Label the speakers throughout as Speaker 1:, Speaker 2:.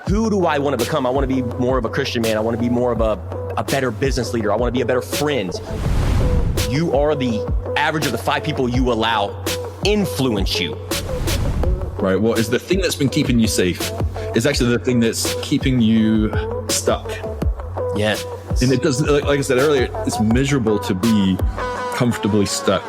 Speaker 1: who do I want to become? I want to be more of a Christian man. I want to be more of a better business leader. I want to be a better friend. You are the average of the 5 people you allow influence you.
Speaker 2: Right. Well, it's the thing that's been keeping you safe. It's actually the thing that's keeping you stuck.
Speaker 1: Yeah.
Speaker 2: And it doesn't, like I said earlier, it's miserable to be comfortably stuck.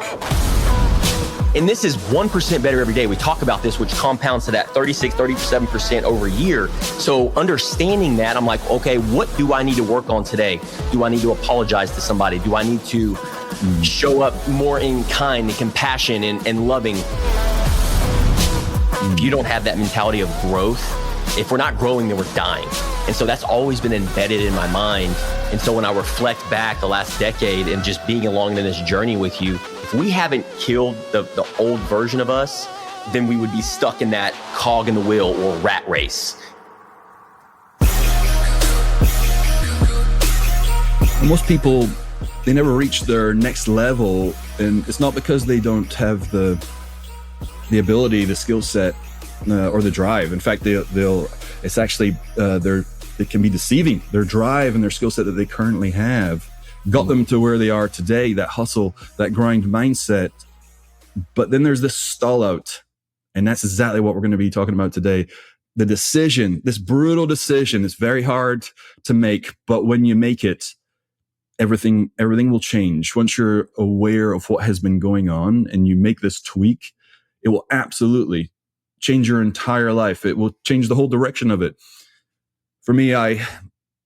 Speaker 1: And this is 1% better every day. We talk about this, which compounds to that 37% over a year. So understanding that, I'm like, okay, what do I need to work on today? Do I need to apologize to somebody? Do I need to show up more in kind and compassion and loving? If you don't have that mentality of growth, if we're not growing, then we're dying. And so that's always been embedded in my mind. And so when I reflect back the last decade and just being along in this journey with you, if we haven't killed the old version of us, then we would be stuck in that cog in the wheel or rat race.
Speaker 2: Most people, they never reach their next level. And it's not because they don't have the ability, the skill set, or the drive. In fact, it's actually, it can be deceiving. Their drive and their skill set that they currently have got them to where they are today, that hustle, that grind mindset. But then there's this stall out. And that's exactly what we're going to be talking about today. The decision, this brutal decision, is very hard to make. But when you make it, everything will change. Once you're aware of what has been going on and you make this tweak, it will absolutely change your entire life. It will change the whole direction of it. For me,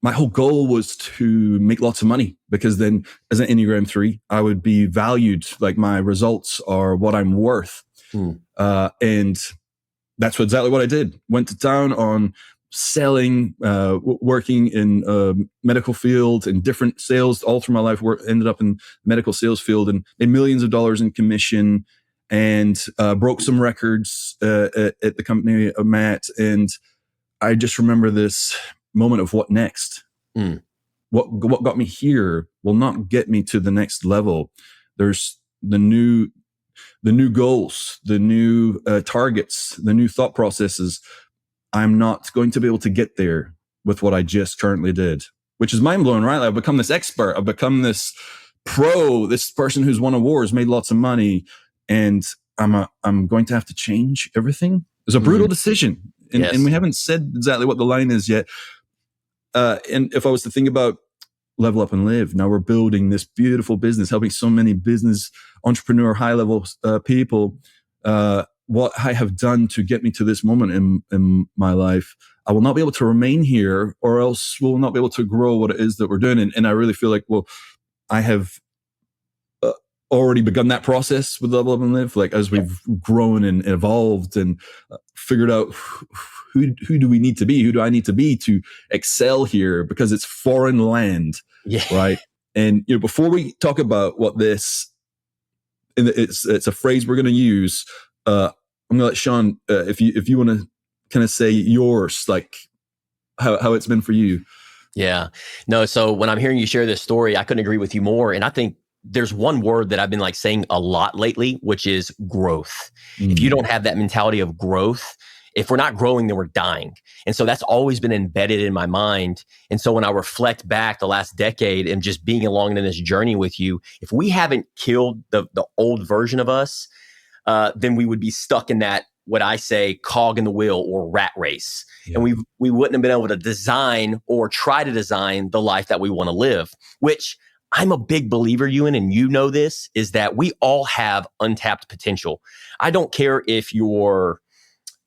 Speaker 2: my whole goal was to make lots of money, because then as an Enneagram 3, I would be valued, like my results are what I'm worth. And that's exactly what I did. Went to town on selling, working in medical field and different sales all through my life. Ended up in medical sales field and made millions of dollars in commission, and broke some records at the company I'm at. And I just remember this moment of what next? What got me here will not get me to the next level. There's the new goals, the new targets, the new thought processes. I'm not going to be able to get there with what I just currently did, which is mind blowing, right? I've become this expert. I've become this pro, this person who's won awards, made lots of money, and I'm going to have to change everything. It's a brutal decision. And we haven't said exactly what the line is yet. And if I was to think about Level Up and Live, now we're building this beautiful business, helping so many business entrepreneur, high level people. What I have done to get me to this moment in my life, I will not be able to remain here, or else we'll not be able to grow what it is that we're doing. And I really feel like, well, I have already begun that process with Level Up and Live, like as we've grown and evolved and figured out who do we need to be? Who do I need to be to excel here? Because it's foreign land, right? And before we talk about what this, and it's a phrase we're going to use. I'm going to let Sean, if you want to kind of say yours, like how it's been for you.
Speaker 1: Yeah, no. So when I'm hearing you share this story, I couldn't agree with you more. And I think there's one word that I've been like saying a lot lately, which is growth. If you don't have that mentality of growth, if we're not growing, then we're dying. And so that's always been embedded in my mind. And so when I reflect back the last decade and just being along in this journey with you, if we haven't killed the old version of us, then we would be stuck in that, what I say, cog in the wheel or rat race. Yeah. And we wouldn't have been able to design or try to design the life that we want to live, which I'm a big believer, Ewan, and you know this, is that we all have untapped potential. I don't care if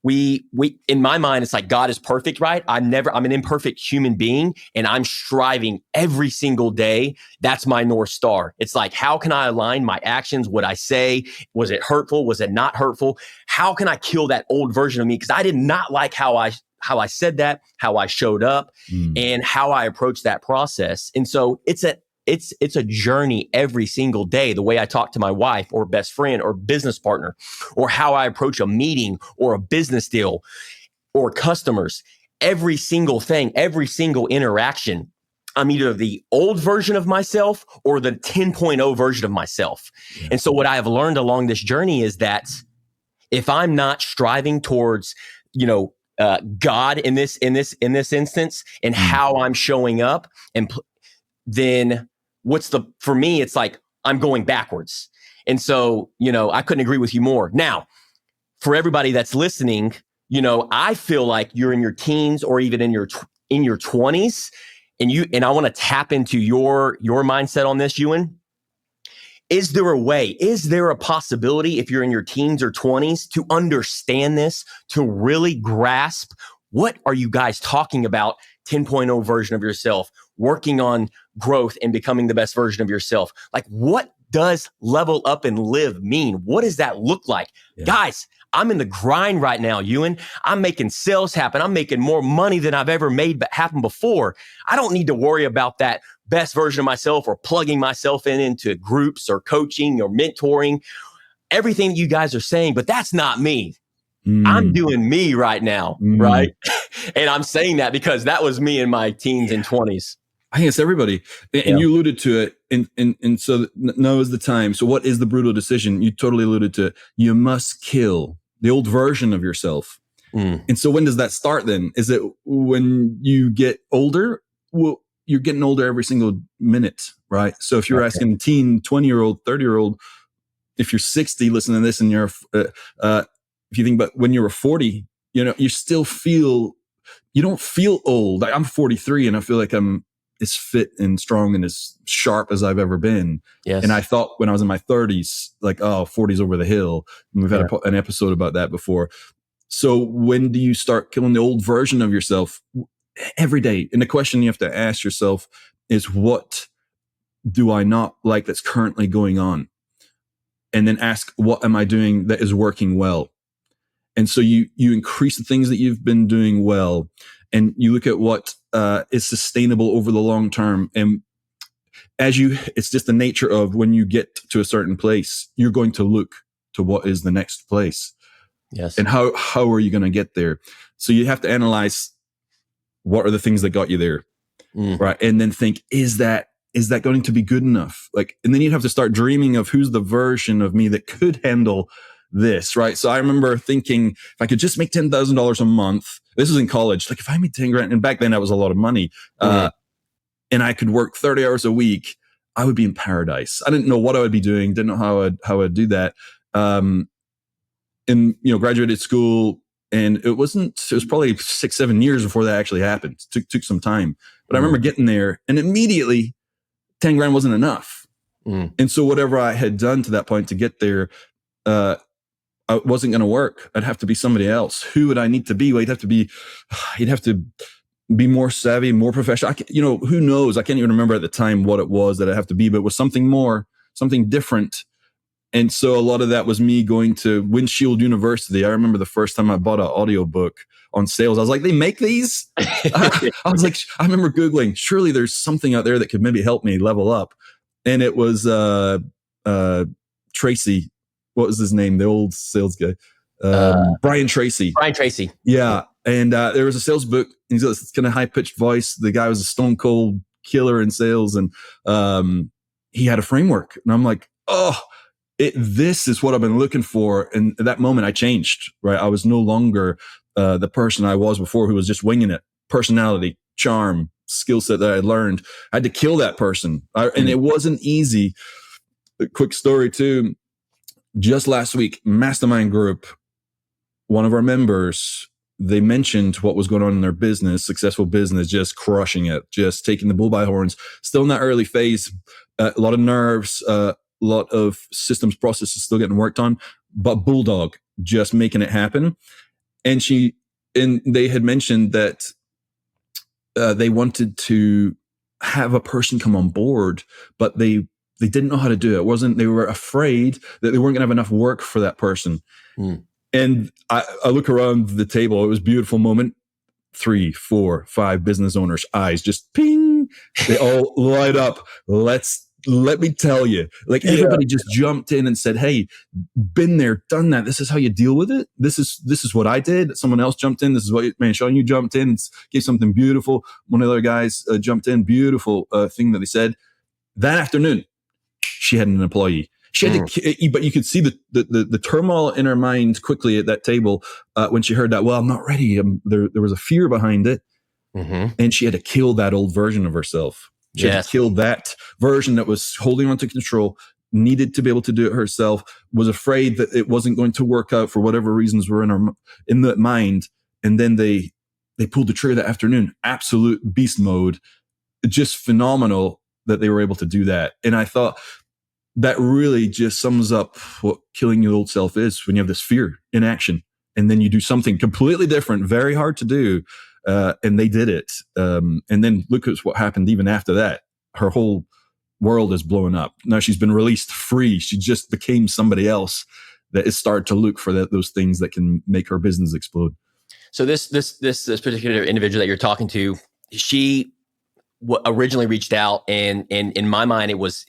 Speaker 1: we in my mind, it's like God is perfect, right? I'm an imperfect human being, and I'm striving every single day. That's my North Star. It's like, how can I align my actions? What I say, was it hurtful? Was it not hurtful? How can I kill that old version of me? Because I did not like how I said that, how I showed up, and how I approached that process. And so it's a journey every single day, the way I talk to my wife or best friend or business partner, or how I approach a meeting or a business deal or customers. Every single thing, every single interaction, I'm either the old version of myself or the 10.0 version of myself. Yeah. And so what I have learned along this journey is that if I'm not striving towards, God in this instance, and how I'm showing up, and then for me, it's like I'm going backwards. And so, I couldn't agree with you more. Now, for everybody that's listening, I feel like you're in your teens or even in your 20s, and I want to tap into your mindset on this, Ewan. Is there a possibility, if you're in your teens or 20s, to understand this, to really grasp what are you guys talking about? 10.0 version of yourself, working on growth and becoming the best version of yourself. Like, what does level up and live mean? What does that look like? Yeah. Guys, I'm in the grind right now, Ewan. I'm making sales happen. I'm making more money than I've ever made happen before. I don't need to worry about that best version of myself or plugging myself into groups or coaching or mentoring, everything you guys are saying, but that's not me. I'm doing me right now, right? And I'm saying that because that was me in my teens and 20s.
Speaker 2: I think it's everybody. And you alluded to it. And so now is the time. So what is the brutal decision? You totally alluded to it. You must kill the old version of yourself. And so when does that start then? Is it when you get older? Well, you're getting older every single minute, right? So if you're asking teen, 20-year-old, 30-year-old, if you're 60 listening to this and you're, if you think about when you were 40, you don't feel old. I'm 43 and I feel like I'm as fit and strong and as sharp as I've ever been.
Speaker 1: Yes.
Speaker 2: And I thought when I was in my 30s, like, 40's over the hill. And we've had an episode about that before. So when do you start killing the old version of yourself? Every day. And the question you have to ask yourself is, what do I not like that's currently going on? And then ask, what am I doing that is working well? And so you increase the things that you've been doing well, and you look at what is sustainable over the long term. And it's just the nature of when you get to a certain place, you're going to look to what is the next place.
Speaker 1: Yes.
Speaker 2: And how are you going to get there? So you have to analyze, what are the things that got you there? Right. And then think, is that going to be good enough? Like, and then you'd have to start dreaming of who's the version of me that could handle this. Right. So I remember thinking, if I could just make $10,000 a month, this was in college. Like, if I made 10 grand, and back then that was a lot of money, and I could work 30 hours a week, I would be in paradise. I didn't know what I would be doing. Didn't know how I'd do that. And, graduated school, and it was probably 6-7 years before that actually happened. Took some time, but I remember getting there, and immediately 10 grand wasn't enough. And so whatever I had done to that point to get there, I wasn't going to work. I'd have to be somebody else. Who would I need to be? Well, you'd have to be more savvy, more professional. Who knows? I can't even remember at the time what it was that I have to be, but it was something more, something different. And so a lot of that was me going to Windshield University. I remember the first time I bought an audiobook on sales. I was like, they make these? I was like, I remember Googling, surely there's something out there that could maybe help me level up. And it was Tracy. What was his name? The old sales guy. Brian Tracy.
Speaker 1: Brian Tracy.
Speaker 2: Yeah. And there was a sales book. He's got this kind of high-pitched voice. The guy was a stone cold killer in sales. And he had a framework. And I'm like, this is what I've been looking for. And at that moment I changed, right? I was no longer the person I was before, who was just winging it. Personality, charm, skill set that I learned. I had to kill that person. And it wasn't easy. A quick story too. Just last week, mastermind group, one of our members, they mentioned what was going on in their business, successful business, just crushing it, just taking the bull by horns, still in that early phase, a lot of nerves, a lot of systems processes still getting worked on, but bulldog, just making it happen. And they had mentioned that they wanted to have a person come on board, but they didn't know how to do it. They were afraid that they weren't going to have enough work for that person. And I look around the table. It was a beautiful moment. 3, 4, 5 business owners' eyes just ping. They all light up. Let me tell you, like, everybody just jumped in and said, hey, been there, done that. This is how you deal with it. This is what I did. Someone else jumped in. This is what, man, Sean, you jumped in, gave something beautiful. One of the other guys jumped in. Beautiful thing that they said. That afternoon, she had an employee. She had to, but you could see the turmoil in her mind quickly at that table when she heard that. Well, I'm not ready. There was a fear behind it, and she had to kill that old version of herself. She had to kill that version that was holding on to control, needed to be able to do it herself, was afraid that it wasn't going to work out for whatever reasons were in that mind. And then they pulled the trigger that afternoon. Absolute beast mode. Just phenomenal that they were able to do that. And I thought, that really just sums up what killing your old self is, when you have this fear in action and then you do something completely different, very hard to do. And they did it. And then look at what happened even after that. Her whole world is blowing up. Now she's been released free. She just became somebody else that is started to look for those things that can make her business explode.
Speaker 1: So this particular individual that you're talking to, she originally reached out, and in my mind, it was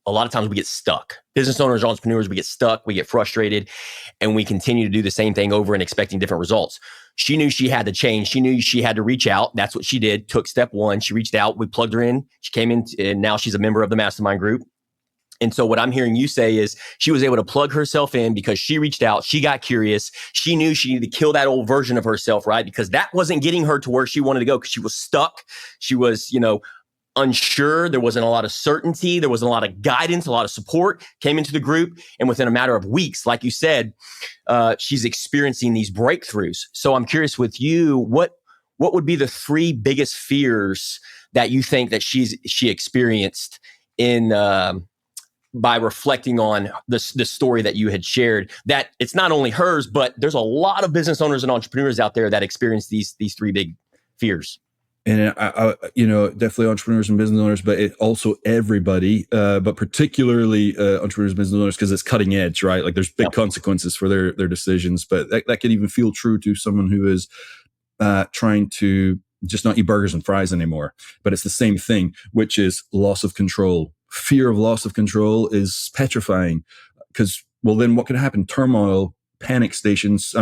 Speaker 1: a lot of times we get stuck. Business owners, entrepreneurs, we get stuck, we get frustrated, and we continue to do the same thing over and expecting different results. She knew she had to change. She knew she had to reach out. That's what she did. Took step one. She reached out. We plugged her in. She came in, and now she's a member of the mastermind group. And so what I'm hearing you say is she was able to plug herself in because she reached out. She got curious. She knew she needed to kill that old version of herself, right? Because that wasn't getting her to where she wanted to go, because she was stuck. She was, unsure. There wasn't a lot of certainty. There wasn't a lot of guidance, a lot of support. Came into the group, and within a matter of weeks, like you said, she's experiencing these breakthroughs. So I'm curious with you, what would be the 3 biggest fears that you think that she experienced in by reflecting on the story that you had shared? That it's not only hers, but there's a lot of business owners and entrepreneurs out there that experience these 3 big fears.
Speaker 2: And I definitely entrepreneurs and business owners, but also everybody, but particularly entrepreneurs and business owners, because it's cutting edge, right? Like there's big consequences for their decisions, but that could even feel true to someone who is trying to just not eat burgers and fries anymore. But it's the same thing, which is loss of control. Fear of loss of control is petrifying, because, well, then what could happen? Turmoil, panic stations.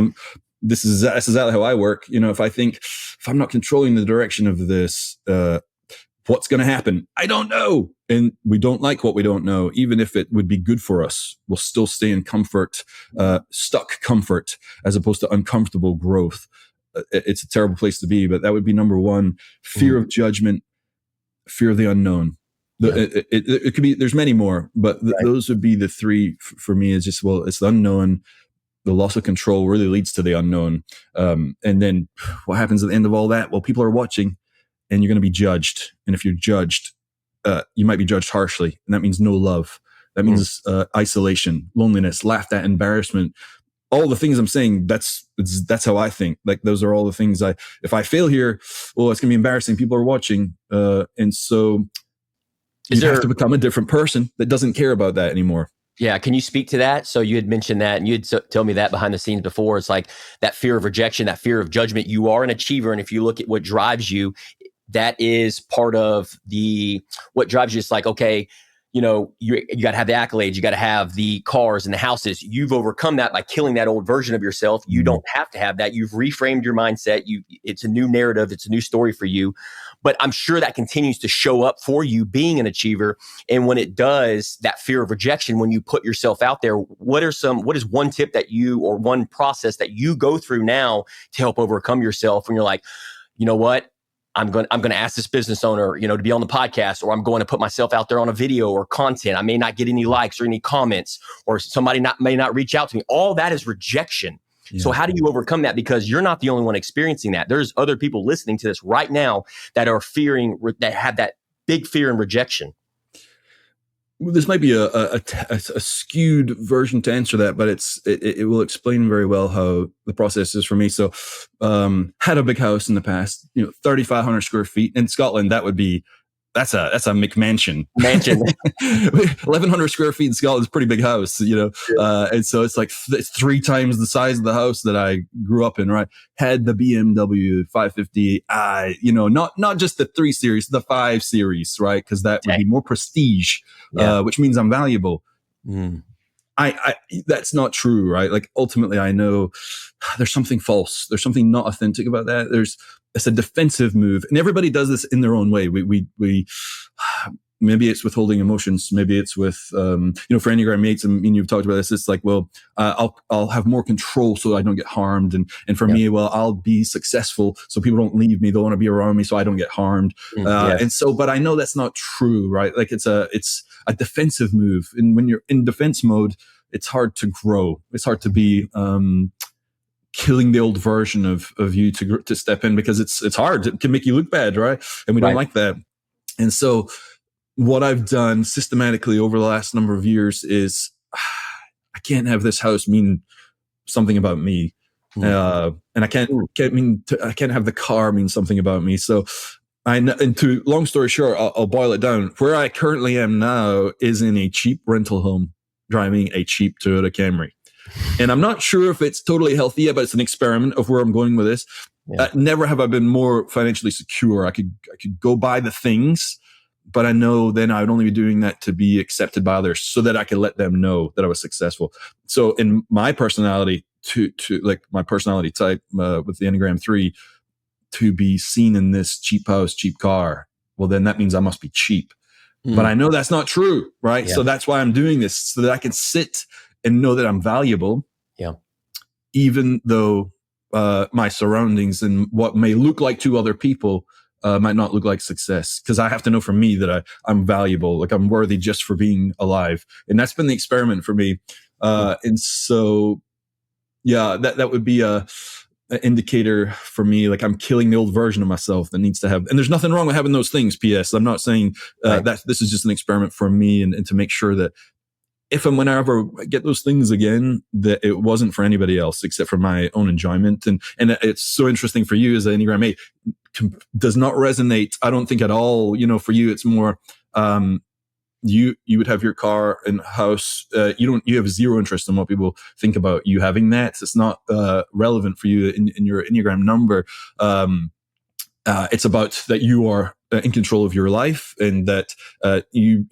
Speaker 2: This is exactly how I work. If I'm not controlling the direction of this, what's going to happen? I don't know. And we don't like what we don't know. Even if it would be good for us, we'll still stay in comfort, stuck comfort, as opposed to uncomfortable growth. It's a terrible place to be, but that would be number 1. Fear of judgment, fear of the unknown. It could be, there's many more, but those would be the 3 for me. Is just, well, it's the unknown. The loss of control really leads to the unknown. And then what happens at the end of all that? Well, people are watching, and you're going to be judged. And if you're judged, you might be judged harshly. And that means no love. That means isolation, loneliness, laughed at, embarrassment. All the things I'm saying, that's how I think. Like those are all the things if I fail here, well, it's going to be embarrassing. People are watching. And so you have to become a different person that doesn't care about that anymore.
Speaker 1: Yeah. Can you speak to that? So you had mentioned that, and you had told me that behind the scenes before. It's like that fear of rejection, that fear of judgment. You are an achiever. And if you look at what drives you, that is part of what drives you. It's like, okay, you got to have the accolades. You got to have the cars and the houses. You've overcome that by killing that old version of yourself. You don't have to have that. You've reframed your mindset. It's a new narrative. It's a new story for you. But I'm sure that continues to show up for you being an achiever. And when it does, that fear of rejection, when you put yourself out there, what is one tip or one process that you go through now to help overcome yourself when you're like, you know what? I'm going to ask this business owner, to be on the podcast, or I'm going to put myself out there on a video or content. I may not get any likes or any comments, or somebody may not reach out to me. All that is rejection. Yeah. So how do you overcome that? Because you're not the only one experiencing that. There's other people listening to this right now that are that have that big fear and rejection.
Speaker 2: This might be a skewed version to answer that, but it will explain very well how the process is for me. So, had a big house in the past, 3,500 square feet in Scotland. That's a McMansion. 1,100 square feet in Scotland is a pretty big house, and so it's like it's 3 times the size of the house that I grew up in, right? Had the BMW 550i, not just the 3 Series, the 5 Series, right? Because that would be more prestige, which means I'm valuable. I that's not true, right? Like ultimately I know there's something false. There's something not authentic about that. It's a defensive move, and everybody does this in their own way. We maybe it's withholding emotions. Maybe it's with, for Enneagram mates, and you've talked about this. It's like, well, I'll have more control so I don't get harmed. And for me, well, I'll be successful so people don't leave me. They want to be around me so I don't get harmed. But I know that's not true, right? Like it's a defensive move. And when you're in defense mode, it's hard to grow. It's hard to be, killing the old version of you to step in, because it's hard. It can make you look bad, right? And we don't like that. And so what I've done systematically over the last number of years is I can't have this house mean something about me. And I can't have the car mean something about me. So long story short, I'll boil it down. Where I currently am now is in a cheap rental home, driving a cheap Toyota Camry. And I'm not sure if it's totally healthy yet, but it's an experiment of where I'm going with this. Never have I been more financially secure. I could go buy the things, but I know then I would only be doing that to be accepted by others, so that I could let them know that I was successful. So in my personality, to like my personality type with the Enneagram 3, to be seen in this cheap house, cheap car, well, then that means I must be cheap. But I know that's not true, right? So that's why I'm doing this, so that I can sit and know that I'm valuable, even though my surroundings and what may look like to other people might not look like success. Because I have to know for me that I'm valuable, like I'm worthy just for being alive. And that's been the experiment for me. And so, that would be an indicator for me. Like I'm killing the old version of myself that needs to have, and there's nothing wrong with having those things. P.S. I'm not saying that this is just an experiment for me, and to make sure that if and whenever I get those things again, that it wasn't for anybody else except for my own enjoyment. And it's so interesting for you as an Enneagram 8, does not resonate, I don't think, at all. For you, it's more, you would have your car and house. You have zero interest in what people think about you having that. It's not relevant for you in your Enneagram number. It's about that you are in control of your life, and that you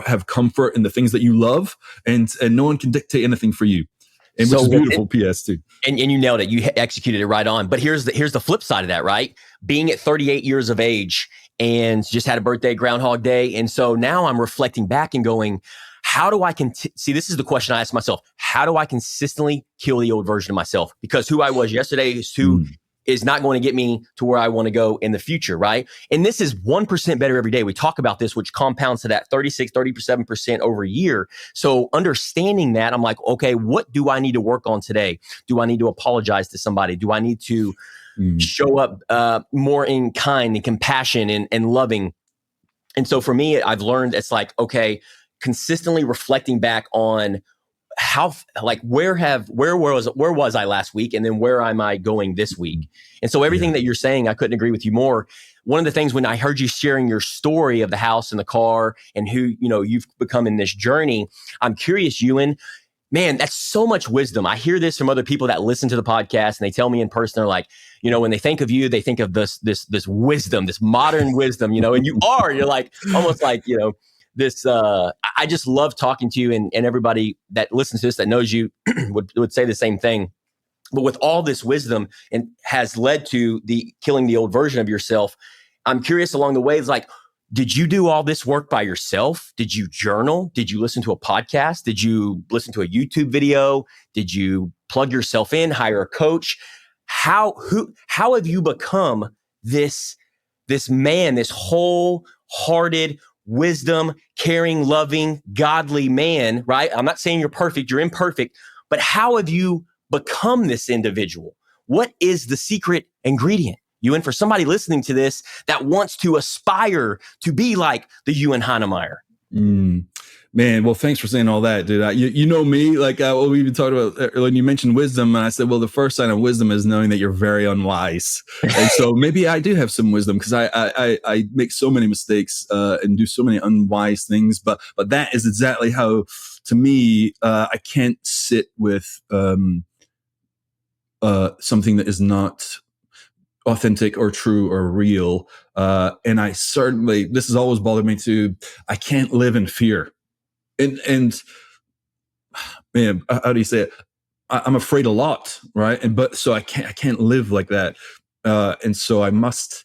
Speaker 2: have comfort in the things that you love, and no one can dictate anything for you. And so, which is beautiful, PS too.
Speaker 1: And you nailed it. You executed it right on. But here's the flip side of that, right? Being at 38 years of age and just had a birthday, Groundhog Day. And so now I'm reflecting back and going, how do I see, this is the question I ask myself. How do I consistently kill the old version of myself? Because who I was yesterday is who is not going to get me to where I want to go in the future, right? And this is 1% better every day. We talk about this, which compounds to that 37% over a year. So understanding that, I'm like, okay, what do I need to work on today? Do I need to apologize to somebody? Do I need to show up more in kind and compassion and loving? And so for me, I've learned it's like, okay, consistently reflecting back on how, like, where was I last week? And then where am I going this week? And so everything that you're saying, I couldn't agree with you more. One of the things when I heard you sharing your story of the house and the car and who, you've become in this journey, I'm curious, Ewan, man, that's so much wisdom. I hear this from other people that listen to the podcast, and they tell me in person, they're like, when they think of you, they think of this wisdom, this modern wisdom, and you're like, almost like, this, I just love talking to you, and everybody that listens to this, that knows you would say the same thing. But with all this wisdom and has led to the killing the old version of yourself, I'm curious along the way, it's like, did you do all this work by yourself? Did you journal? Did you listen to a podcast? Did you listen to a YouTube video? Did you plug yourself in, hire a coach? How have you become this man, this wholehearted, wisdom, caring, loving, godly man, right? I'm not saying you're perfect, you're imperfect, but how have you become this individual? What is the secret ingredient? Ewan, for somebody listening to this that wants to aspire to be like the Ewan Heinemeier.
Speaker 2: Man, well, thanks for saying all that, dude. You know me, like what we even talked about when you mentioned wisdom, and I said, well, the first sign of wisdom is knowing that you're very unwise. And so maybe I do have some wisdom, because I make so many mistakes and do so many unwise things. But that is exactly how, to me, I can't sit with something that is not authentic or true or real. And I certainly, this has always bothered me too. I can't live in fear. And man, how do you say it? I'm afraid a lot, right? But so I can't live like that. And so I must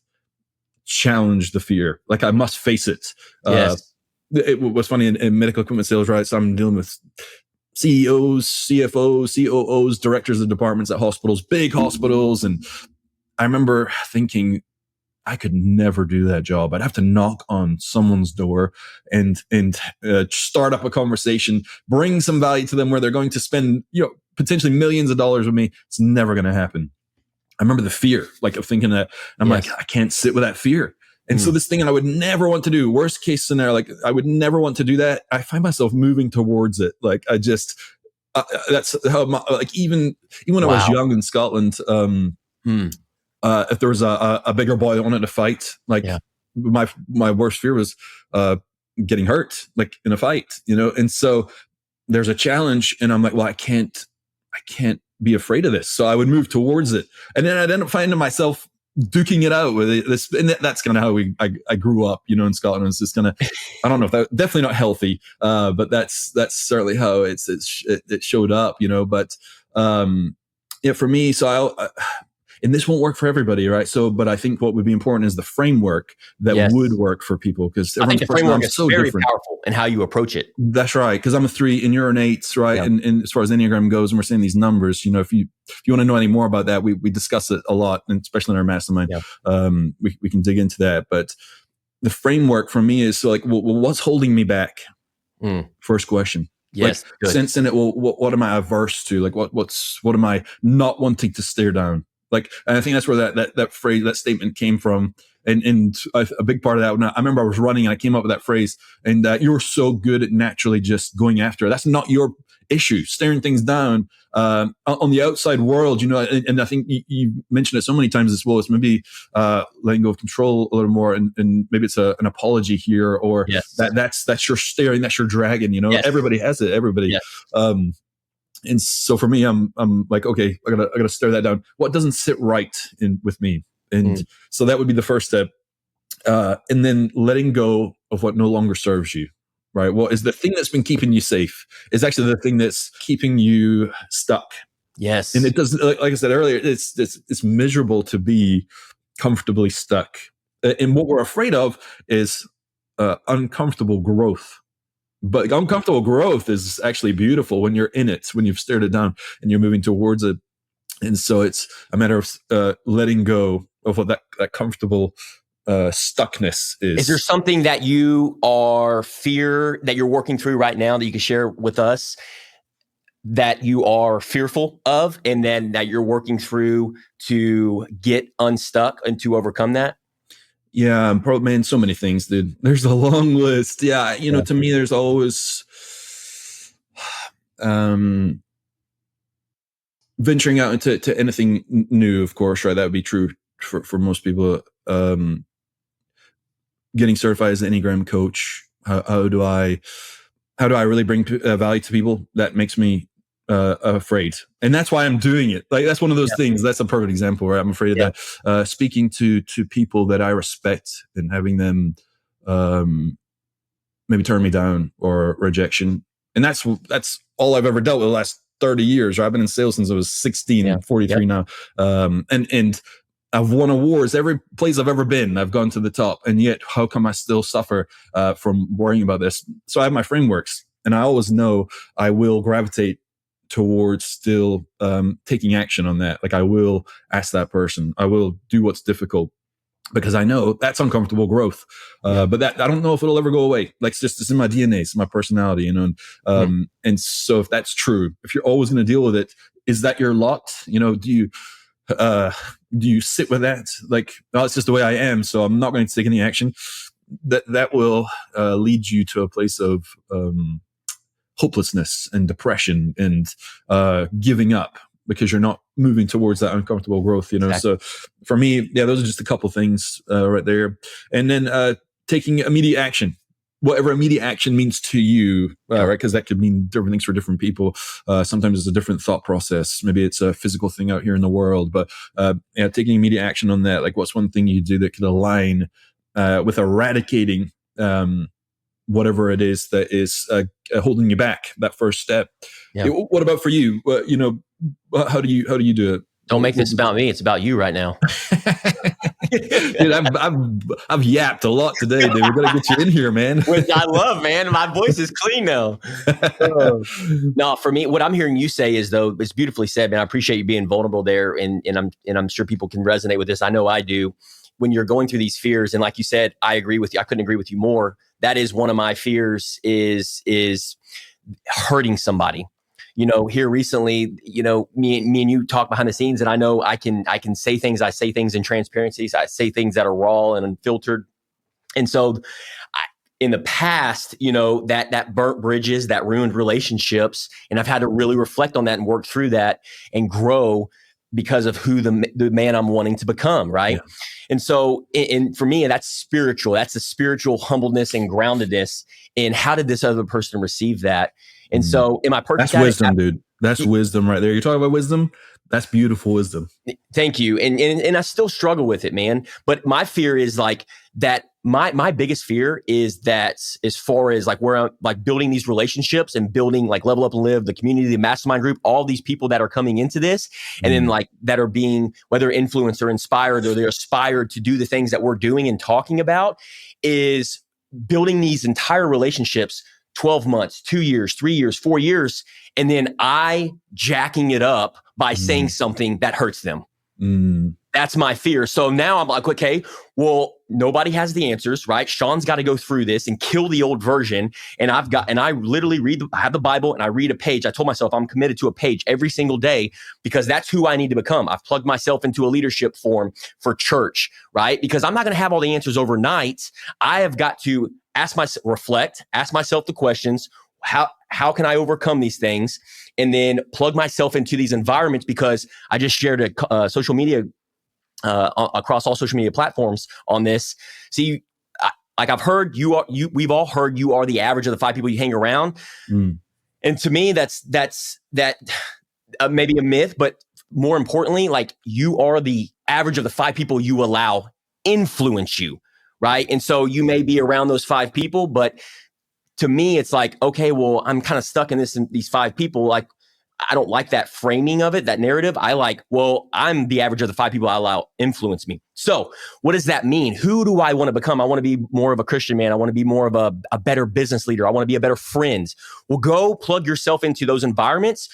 Speaker 2: challenge the fear. Like I must face it.
Speaker 1: Yes.
Speaker 2: it was funny in medical equipment sales, right? So I'm dealing with CEOs, CFOs, COOs, directors of departments at hospitals, big hospitals. And I remember thinking, I could never do that job. I'd have to knock on someone's door and start up a conversation, bring some value to them where they're going to spend, potentially millions of dollars with me. It's never going to happen. I remember the fear, like of thinking that I'm like, I can't sit with that fear. And so this thing that I would never want to do, worst case scenario, like I would never want to do that. I find myself moving towards it. Like I just, that's how like even when I was young in Scotland, if there was a bigger boy that wanted to fight, like my worst fear was getting hurt, like in a fight, and so there's a challenge and I'm like, well, I can't be afraid of this. So I would move towards it. And then I'd end up finding myself duking it out with this. And that's kind of how I grew up, in Scotland. It's just kind of, I don't know if that, definitely not healthy. But that's certainly how it showed up, but, for me, so and this won't work for everybody, right? So, but I think what would be important is the framework that would work for people, because
Speaker 1: I think the framework is so very powerful in how you approach it.
Speaker 2: That's right, because I'm a 3 and you're an 8, right? Yeah. And as far as Enneagram goes, and we're saying these numbers, if you want to know any more about that, we discuss it a lot, and especially in our mastermind. Yeah. We can dig into that, but the framework for me is like, well, what's holding me back? First question.
Speaker 1: Yes.
Speaker 2: Like, sense in it. Well, what am I averse to? Like, what am I not wanting to stare down? Like, and I think that's where that phrase, that statement came from. And a big part of that, I remember I was running and I came up with that phrase, and you're so good at naturally just going after it. That's not your issue, staring things down on the outside world, and I think you mentioned it so many times as well. It's maybe letting go of control a little more, and maybe it's an apology here, or that's your staring, that's your dragon, Everybody has it, everybody. Yes. And so for me, I'm like, okay, I gotta stare that down. What doesn't sit right with me? And so that would be the first step. And then letting go of what no longer serves you, right? What is the thing that's been keeping you safe is actually the thing that's keeping you stuck.
Speaker 1: Yes.
Speaker 2: And it doesn't, like I said earlier, it's miserable to be comfortably stuck. And what we're afraid of is uncomfortable growth. But uncomfortable growth is actually beautiful when you're in it, when you've stared it down and you're moving towards it. And so it's a matter of letting go of what that comfortable stuckness is.
Speaker 1: Is there something that you that you're working through right now that you can share with us that you are fearful of, and then that you're working through to get unstuck and to overcome that?
Speaker 2: Yeah, probably, man, so many things, dude. There's a long list. Yeah, to me, there's always venturing out into anything new, of course, right? That would be true for most people. Getting certified as an Enneagram coach. How do I really bring value to people? That makes me afraid, and that's why I'm doing it. Like, that's one of those things. That's a perfect example where I'm afraid of that. Speaking to people that I respect and having them maybe turn me down or rejection, and that's all I've ever dealt with the last 30 years. Right? I've been in sales since I was 16. I'm 43 now, and I've won awards every place I've ever been. I've gone to the top, and yet how come I still suffer from worrying about this? So I have my frameworks, and I always know I will gravitate towards still taking action on that. Like, I will ask that person. I will do what's difficult, because I know that's uncomfortable growth. But that, I don't know if it'll ever go away. Like, it's in my DNA, it's in my personality, and so if that's true, if you're always going to deal with it, is that your lot? Do you sit with that? Like, oh, it's just the way I am, so I'm not going to take any action. That will lead you to a place of hopelessness and depression and giving up, because you're not moving towards that uncomfortable growth. Exactly. So for me, those are just a couple things right there. And then taking immediate action. Whatever immediate action means to you, right? Because that could mean different things for different people. Sometimes it's a different thought process. Maybe it's a physical thing out here in the world, but taking immediate action on that. Like, what's one thing you do that could align with eradicating whatever it is that is holding you back? That first step. Yeah. What about for you? How do you do it?
Speaker 1: Don't make this about me. It's about you right now.
Speaker 2: Dude, I've yapped a lot today, dude. We got to get you in here, man.
Speaker 1: Which I love, man. My voice is clean now. No, for me, what I'm hearing you say is, though, it's beautifully said, man. I appreciate you being vulnerable there, and I'm sure people can resonate with this. I know I do. When you're going through these fears, and like you said, I agree with you. I couldn't agree with you more. That is one of my fears is hurting somebody. Here recently, me and you talk behind the scenes, and I know I can say things. I say things in transparency. So I say things that are raw and unfiltered. And so in the past, that burnt bridges, that ruined relationships. And I've had to really reflect on that and work through that and grow because of who the man I'm wanting to become. Right. Yeah. And so, and for me, that's spiritual. That's the spiritual humbleness and groundedness. And how did this other person receive that? And so am I perfect?
Speaker 2: That's wisdom, dude. That's wisdom right there. You're talking about wisdom. That's beautiful wisdom.
Speaker 1: Thank you. And I still struggle with it, man. But my fear is like that. My biggest fear is that as far as like where I'm like building these relationships and building like Level Up and Live, the community, the mastermind group, all these people that are coming into this and then like that are being whether influenced or inspired or they're aspired to do the things that we're doing and talking about is building these entire relationships 12 months, 2 years, 3 years, 4 years, and then I jacking it up by saying something that hurts them. That's my fear. So now I'm like, okay, well, nobody has the answers, right? Sean's got to go through this and kill the old version. And I literally I have the Bible and I read a page. I told myself I'm committed to a page every single day because that's who I need to become. I've plugged myself into a leadership form for church, right? Because I'm not going to have all the answers overnight. I have got to reflect, ask myself the questions. How can I overcome these things? And then plug myself into these environments because I just shared a social media across all social media platforms on this. See, like I've heard we've all heard you are the average of the 5 people you hang around. And to me, that's maybe a myth, but more importantly, like you are the average of the 5 people you allow influence you, right? And so you may be around those 5 people, but to me, it's like, okay, well, I'm kind of stuck in these 5 people. Like, I don't like that framing of it, that narrative. I like, well, I'm the average of the 5 people I allow influence me. So what does that mean? Who do I want to become? I want to be more of a Christian man. I want to be more of a better business leader. I want to be a better friend. Well, go plug yourself into those environments.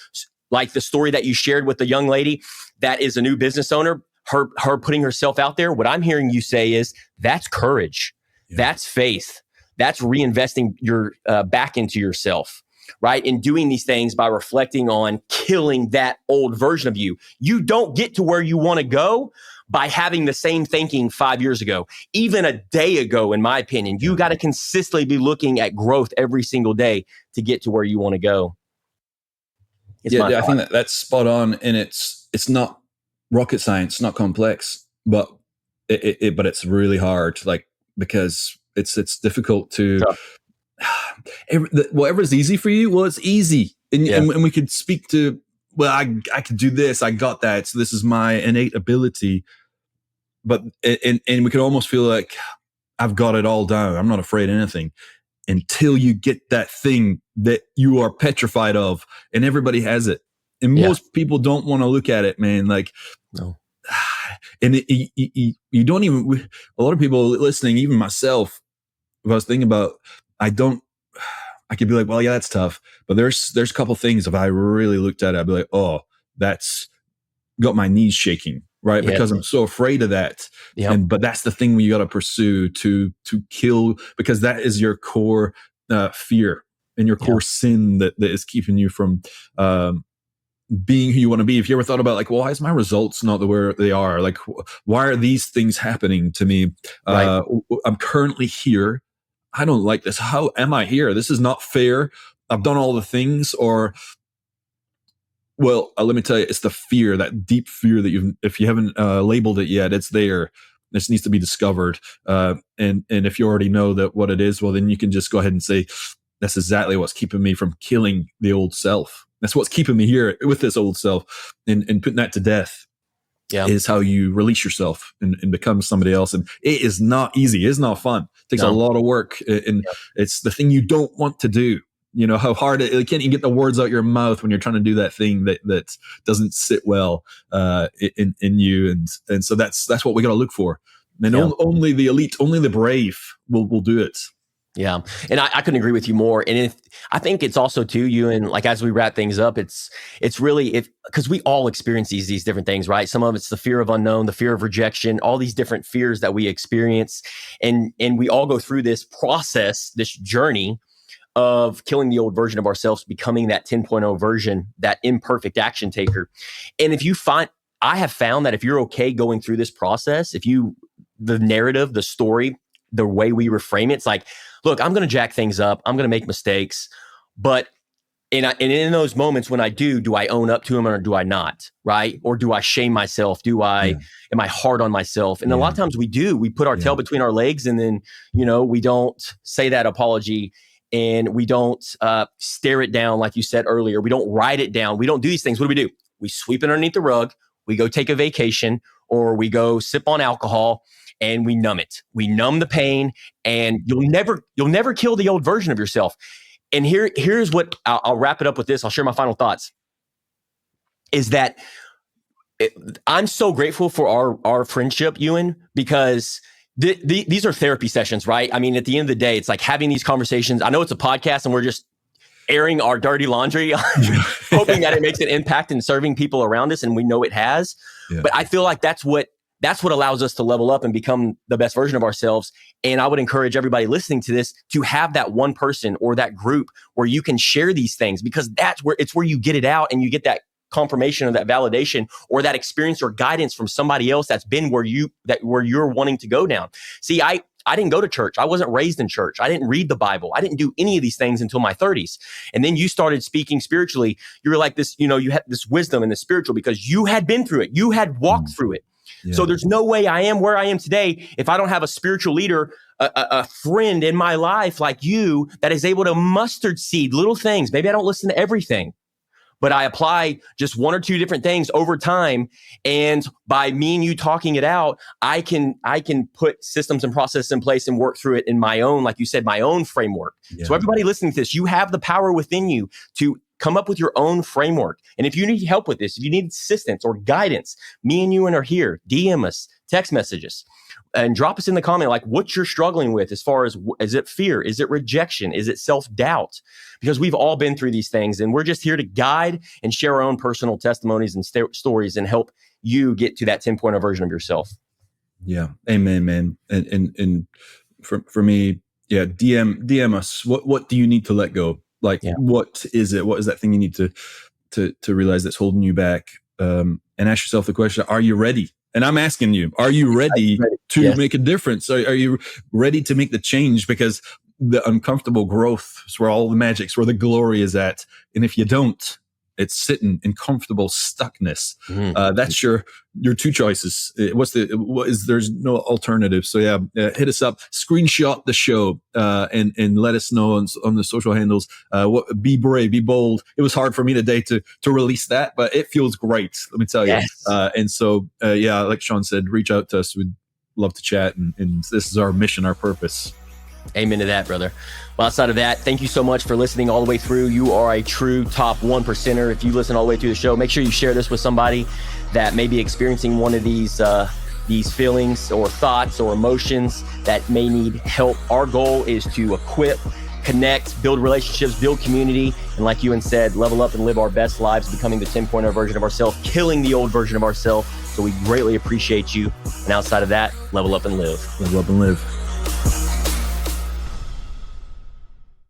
Speaker 1: Like the story that you shared with the young lady that is a new business owner, her putting herself out there. What I'm hearing you say is that's courage. Yeah. That's faith. That's reinvesting your back into yourself, right? And doing these things by reflecting on killing that old version of you. You don't get to where you want to go by having the same thinking 5 years ago, even a day ago, in my opinion. You got to consistently be looking at growth every single day to get to where you want to go.
Speaker 2: I think that's spot on. And it's not rocket science, not complex, but it's really hard, like, because it's difficult to whatever's easy for you. Well, it's easy. And we could speak to, well, I could do this. I got that. So this is my innate ability. But, and we could almost feel like I've got it all down. I'm not afraid of anything until you get that thing that you are petrified of, and everybody has it. And most people don't want to look at it, man. Like, no. And you don't even, a lot of people listening, even myself, if I was thinking about, I could be like, well, yeah, that's tough. But there's a couple things, if I really looked at it, I'd be like, oh, that's got my knees shaking, right? Yeah. Because I'm so afraid of that. Yeah. But that's the thing you got to pursue to kill, because that is your core fear and your core sin that is keeping you from being who you want to be. If you ever thought about, like, well, why is my results not where they are? Like, why are these things happening to me? Right. I'm currently here. I don't like this. How am I here? This is not fair. I've done all the things. Or, well, let me tell you, it's the fear, that deep fear that if you haven't labeled it yet, it's there. This needs to be discovered. And if you already know that what it is, well, then you can just go ahead and say, that's exactly what's keeping me from killing the old self. That's what's keeping me here with this old self, and putting that to death. Yeah. Is how you release yourself and become somebody else. And it is not easy. It's not fun. It takes a lot of work, and it's the thing you don't want to do. You know how hard it can't even get the words out your mouth when you're trying to do that thing that doesn't sit well in you. And so that's what we got to look for. And only the elite, only the brave will do it.
Speaker 1: Yeah. And I couldn't agree with you more. And I think it's also too, Ewan, like as we wrap things up, it's really, because we all experience these different things, right? Some of it's the fear of unknown, the fear of rejection, all these different fears that we experience. And we all go through this process, this journey of killing the old version of ourselves, becoming that 10.0 version, that imperfect action taker. And I have found that if you're okay going through this process, the narrative, the story, the way we reframe it's like, look, I'm going to jack things up. I'm going to make mistakes. But in those moments when I do I own up to them or do I not? Right? Or do I shame myself? Am I hard on myself? And a lot of times we put our tail between our legs, and then, we don't say that apology, and we don't stare it down. Like you said earlier, we don't write it down. We don't do these things. What do? We sweep it underneath the rug. We go take a vacation, or we go sip on alcohol, and we numb it. We numb the pain, and you'll never kill the old version of yourself. And here's what I'll wrap it up with this. I'll share my final thoughts. Is that I'm so grateful for our friendship, Ewan, because these are therapy sessions, right? I mean, at the end of the day, it's like having these conversations. I know it's a podcast, and we're just airing our dirty laundry, hoping that it makes an impact in serving people around us, and we know it has. Yeah. But I feel like that's what allows us to level up and become the best version of ourselves. And I would encourage everybody listening to this to have that one person or that group where you can share these things, because that's where you get it out, and you get that confirmation or that validation or that experience or guidance from somebody else that's been where you're wanting to go down. See, I didn't go to church. I wasn't raised in church. I didn't read the Bible. I didn't do any of these things until my 30s. And then you started speaking spiritually. You were like this, you had this wisdom and the spiritual because you had been through it. You had walked through it. Yeah. So there's no way I am where I am today if I don't have a spiritual leader, a friend in my life like you that is able to mustard seed little things. Maybe I don't listen to everything, but I apply just one or two different things over time. And by me and you talking it out, I can put systems and processes in place and work through it in my own, like you said, my own framework. Yeah. So everybody listening to this, you have the power within you to come up with your own framework. And if you need help with this, if you need assistance or guidance, me and you are here. DM us, text messages, and drop us in the comment, like what you're struggling with as far as, is it fear? Is it rejection? Is it self-doubt? Because we've all been through these things, and we're just here to guide and share our own personal testimonies and stories and help you get to that 10.0 version of yourself.
Speaker 2: Yeah. Amen, man. And for me, yeah, DM us. What do you need to let go? Like, What is it? What is that thing you need to realize that's holding you back? And ask yourself the question, are you ready? And I'm asking you, are you ready to make a difference? Are you ready to make the change? Because the uncomfortable growth is where all the magic's, where the glory is at. And if you don't, it's sitting in comfortable stuckness. That's your two choices. There's no alternative. So hit us up, screenshot the show, and let us know on the social handles. Be brave, be bold. It was hard for me today to release that, but it feels great. Let me tell you. Yes. And so, like Sean said, reach out to us. We'd love to chat. And this is our mission, our purpose.
Speaker 1: Amen to that, brother. Well, outside of that, thank you so much for listening all the way through. You are a true top 1%er. If you listen all the way through the show, make sure you share this with somebody that may be experiencing one of these feelings or thoughts or emotions that may need help. Our goal is to equip, connect, build relationships, build community, and like Ewan said, level up and live our best lives, becoming the 10.0 version of ourselves, killing the old version of ourselves. So we greatly appreciate you. And outside of that, level up and live.
Speaker 2: Level up and live.